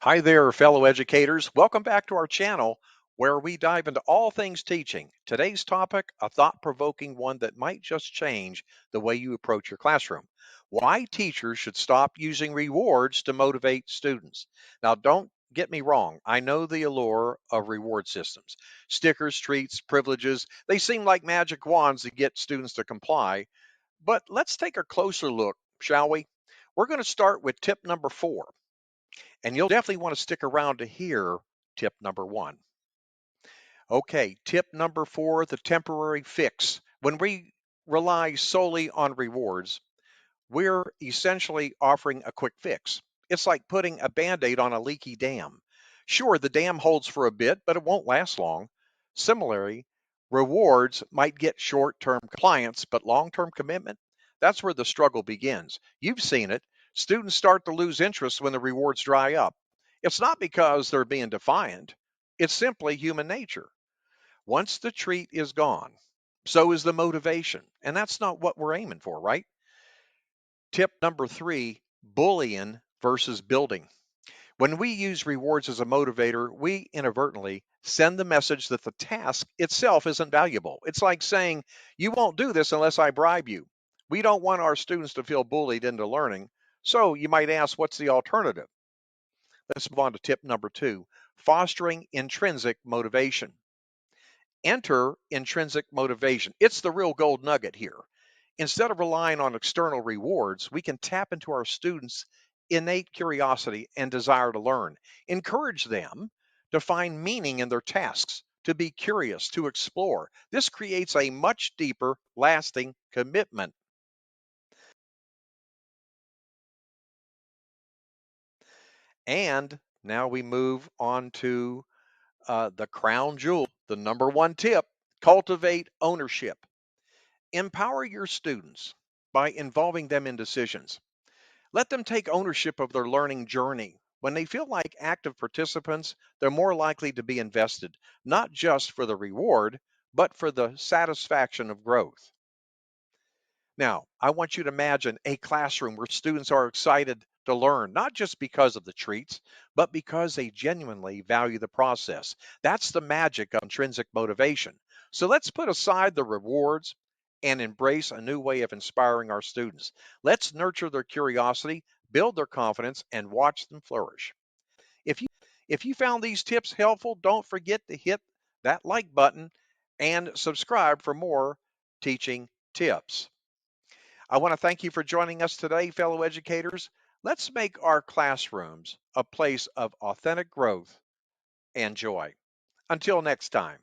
Hi there, fellow educators. Welcome back to our channel where we dive into all things teaching. Today's topic, a thought provoking one that might just change the way you approach your classroom. Why teachers should stop using rewards to motivate students. Now, don't get me wrong, I know the allure of reward systems. Stickers, treats, privileges, they seem like magic wands to get students to comply. But let's take a closer look, shall we? We're going to start with tip number 4. And you'll definitely want to stick around to hear tip number 1. Okay, tip number 4, the temporary fix. When we rely solely on rewards, we're essentially offering a quick fix. It's like putting a band-aid on a leaky dam. Sure, the dam holds for a bit, but it won't last long. Similarly, rewards might get short-term compliance, but long-term commitment, that's where the struggle begins. You've seen it. Students start to lose interest when the rewards dry up. It's not because they're being defiant. It's simply human nature. Once the treat is gone, so is the motivation. And that's not what we're aiming for, right? Tip number 3, bullying versus building. When we use rewards as a motivator, we inadvertently send the message that the task itself isn't valuable. It's like saying, you won't do this unless I bribe you. We don't want our students to feel bullied into learning. So you might ask, what's the alternative? Let's move on to tip number 2, fostering intrinsic motivation. Enter intrinsic motivation. It's the real gold nugget here. Instead of relying on external rewards, we can tap into our students' innate curiosity and desire to learn. Encourage them to find meaning in their tasks, to be curious, to explore. This creates a much deeper, lasting commitment. And now we move on to the crown jewel, the number 1 tip, cultivate ownership. Empower your students by involving them in decisions. Let them take ownership of their learning journey. When they feel like active participants, they're more likely to be invested, not just for the reward, but for the satisfaction of growth. Now, I want you to imagine a classroom where students are excited to learn, not just because of the treats, but because they genuinely value the process. That's the magic of intrinsic motivation. So let's put aside the rewards and embrace a new way of inspiring our students. Let's nurture their curiosity, build their confidence, and watch them flourish. If you if you found these tips helpful, don't forget to hit that like button and subscribe for more teaching tips. I want to thank you for joining us today, fellow educators. Let's make our classrooms a place of authentic growth and joy. Until next time.